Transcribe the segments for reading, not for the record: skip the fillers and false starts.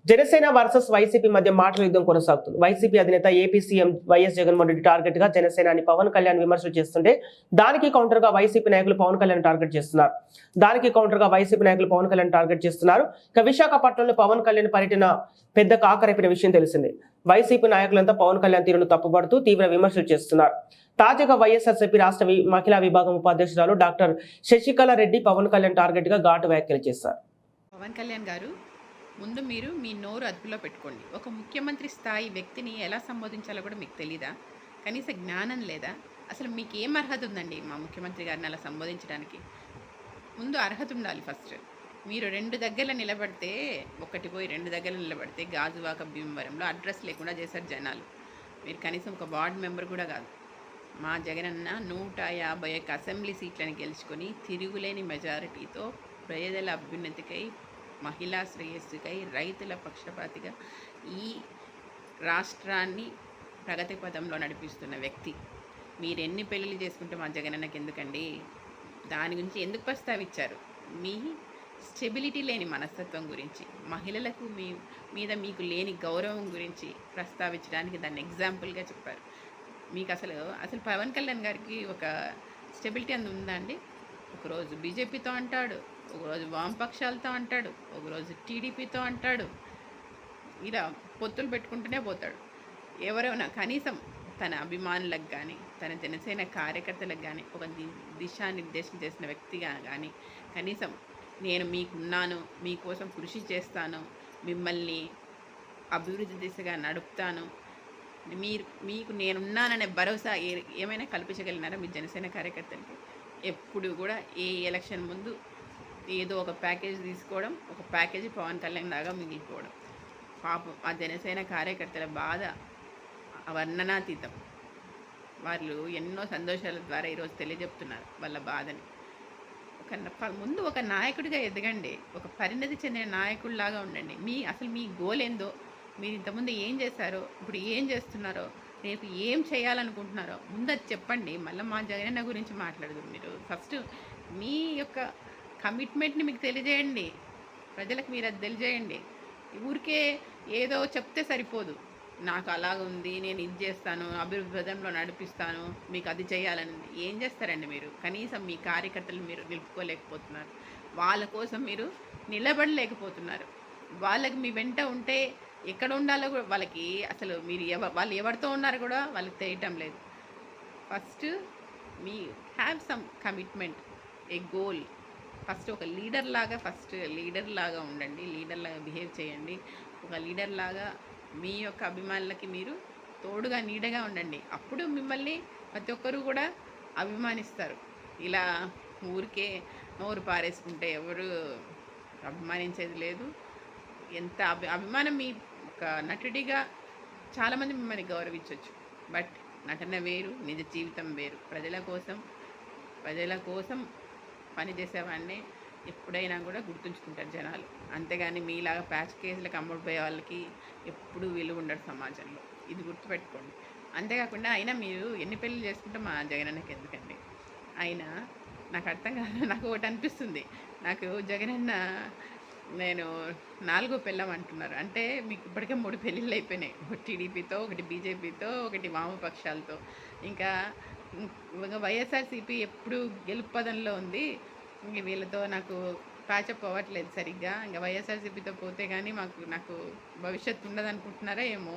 Janasena versus YCP మధ్య మాటల యుద్ధం కొనసాగుతుంది. వైసీపీ అధినేత AP CM YS Jaganmohan Reddy target గా జనసేనాని పవన్ కళ్యాణ్ విమర్శలు చేస్తుంటే దానికి కౌంటర్ గా వైసీపీ నాయకులు పవన్ కళ్యాణ్ టార్గెట్ చేస్తున్నారు. ఇక విశాఖపట్నంలో పవన్ కళ్యాణ్ పర్యటన పెద్ద కాకరైపిన విషయం తెలిసిందే. వైసీపీ నాయకులంతా పవన్ కళ్యాణ్ తీరును తప్పుపడుతూ తీవ్ర విమర్శలు చేస్తున్నారు. తాజాగా వైఎస్ఆర్సీపీ రాష్ట్ర మహిళా విభాగం ఉపాధ్యక్షురాలు డాక్టర్ శశికళ రెడ్డి పవన్ కళ్యాణ్ టార్గెట్ గా ఘాటు వ్యాఖ్యలు చేశారు. పవన్ కళ్యాణ్ గారు, ముందు మీరు మీ నోరు అదుపులో పెట్టుకోండి. ఒక ముఖ్యమంత్రి స్థాయి వ్యక్తిని ఎలా సంబోధించాలో కూడా మీకు తెలీదా? కనీస జ్ఞానం లేదా? అసలు మీకు ఏం అర్హత ఉందండి మా ముఖ్యమంత్రి గారిని అలా సంబోధించడానికి? ముందు అర్హత ఉండాలి ఫస్ట్. మీరు 2 దగ్గర నిలబడితే, ఒకటి పోయి 2 దగ్గర నిలబడితే గాజువాక భీమవరంలో అడ్రస్ లేకుండా చేశారు జనాలు. మీరు కనీసం ఒక వార్డు మెంబర్ కూడా కాదు. మా జగనన్న 151 అసెంబ్లీ సీట్లను గెలుచుకొని తిరుగులేని మెజారిటీతో ప్రజల అభ్యున్నతికై, మహిళా శ్రేయస్సుకై, రైతుల పక్షపాతిగా ఈ రాష్ట్రాన్ని ప్రగతి పథంలో నడిపిస్తున్న వ్యక్తి. మీరు ఎన్ని పెళ్ళిళ్ళు చేసుకుంటే మా జగనన్నకి ఎందుకండి? దాని గురించి ఎందుకు ప్రస్తావించారు? మీ స్టెబిలిటీ లేని మనస్తత్వం గురించి, మహిళలకు మీద మీకు లేని గౌరవం గురించి ప్రస్తావించడానికి దాన్ని ఎగ్జాంపుల్గా చెప్పారు. మీకు అసలు పవన్ కళ్యాణ్ గారికి ఒక స్టెబిలిటీ అందు ఉందా అండి? ఒకరోజు బీజేపీతో అంటాడు, ఒకరోజు వామపక్షాలతో అంటాడు, ఒకరోజు టీడీపీతో అంటాడు. ఇలా పొత్తులు పెట్టుకుంటూనే పోతాడు. ఎవరైనా కనీసం తన అభిమానులకు కానీ, తన జనసేన కార్యకర్తలకు కానీ ఒక దిశానిర్దేశం చేసిన వ్యక్తిగా కానీ, కనీసం నేను మీకున్నాను, మీకోసం కృషి చేస్తాను, మిమ్మల్ని అభివృద్ధి దిశగా నడుపుతాను, మీకు నేనున్నాననే భరోసా ఏమైనా కల్పించగలిగినారా మీ జనసేన కార్యకర్తలకి? ఎప్పుడు కూడా ఏ ఎలక్షన్ ముందు ఏదో ఒక ప్యాకేజ్ తీసుకోవడం, ఒక ప్యాకేజీ పవన్ కళ్యాణ్ లాగా మిగిలిపోవడం. పాపం ఆ జనసేన కార్యకర్తల బాధ వర్ణనాతీతం. వాళ్ళు ఎన్నో సంతోషాల ద్వారా ఈరోజు తెలియజెప్తున్నారు వాళ్ళ బాధని. ముందు ఒక నాయకుడిగా ఎదగండి, ఒక పరిణతి చెందిన నాయకుడిలాగా ఉండండి. అసలు మీ గోల్ ఏందో, మీరు ఇంతకుముందు ఏం చేశారో, ఇప్పుడు ఏం చేస్తున్నారో, రేపు ఏం చేయాలనుకుంటున్నారో ముందు అది చెప్పండి. మళ్ళీ మా జగనన్న గురించి మాట్లాడదు. మీరు ఫస్ట్ మీ యొక్క కమిట్మెంట్ని మీకు తెలియజేయండి, ప్రజలకు మీరు అది తెలియజేయండి. ఊరికే ఏదో చెప్తే సరిపోదు. నాకు అలాగుంది, నేను ఇది చేస్తాను, అభివృద్ధి పథంలో నడిపిస్తాను, మీకు అది చేయాలని ఏం చేస్తారండి మీరు? కనీసం మీ కార్యకర్తలు మీరు నిలుపుకోలేకపోతున్నారు, వాళ్ళ కోసం మీరు నిలబడలేకపోతున్నారు. వాళ్ళకి మీ వెంట ఉంటే ఎక్కడ ఉండాలో కూడా వాళ్ళకి అసలు వాళ్ళు ఎవరితో ఉన్నారో కూడా వాళ్ళకి తెలియటం లేదు. First me have some commitment, A goal. First ఒక లీడర్ లాగా ఉండండి, లీడర్ లాగా బిహేవ్ చేయండి. ఒక లీడర్ లాగా మీ యొక్క అభిమానులకి మీరు తోడుగా నీడగా ఉండండి. అప్పుడు మిమ్మల్ని ప్రతి ఒక్కరూ కూడా అభిమానిస్తారు. ఇలా ఊరికే నోరు పారేసుకుంటే ఎవరు అభిమానించేది లేదు. ఎంత అభిమానం, మీ ఒక నటుడిగా చాలామంది మిమ్మల్ని గౌరవించవచ్చు. బట్ నటన వేరు, నిజ జీవితం వేరు. ప్రజల కోసం పనిచేసేవాడిని ఎప్పుడైనా కూడా గుర్తుంచుకుంటారు జనాలు. అంతేగాని మీలాగా ప్యాచ్ కేసులకు అమ్ముడిపోయే వాళ్ళకి ఎప్పుడూ విలువ ఉండదు సమాజంలో. ఇది గుర్తుపెట్టుకోండి. అంతేకాకుండా అయినా మీరు ఎన్ని పెళ్ళిళ్ళు చేసుకుంటే మా జగనన్నకి ఎందుకండి? అయినా నాకు అర్థం కాదు. నాకు ఒకటి అనిపిస్తుంది, నాకు జగనన్న నేను 4వ పెళ్ళం అంటున్నారు అంటే మీకు ఇప్పటికే 3 పెళ్ళిళ్ళు అయిపోయినాయి. ఒకటి టీడీపీతో, ఒకటి బీజేపీతో, ఒకటి వామపక్షాలతో. ఇంకా వైఎస్ఆర్సీపీ ఎప్పుడు గెలుపు పదంలో ఉంది. ఇంక వీళ్ళతో నాకు ప్యాచప్ అవ్వట్లేదు సరిగ్గా. ఇంకా వైఎస్ఆర్సీపీతో పోతే కానీ నాకు భవిష్యత్తు ఉండదు అనుకుంటున్నారా ఏమో.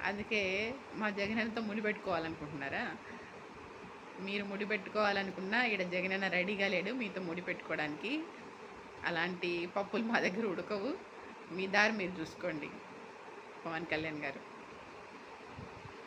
అందుకే మా జగనన్నతో ముడిపెట్టుకోవాలనుకుంటున్నారా? మీరు ముడిపెట్టుకోవాలనుకున్నా ఇక్కడ జగనన్న రెడీగా లేడు మీతో ముడిపెట్టుకోవడానికి. అలాంటి పప్పులు మా దగ్గర ఉడకవు. మీ దారి మీరు చూసుకోండి పవన్ కళ్యాణ్ గారు.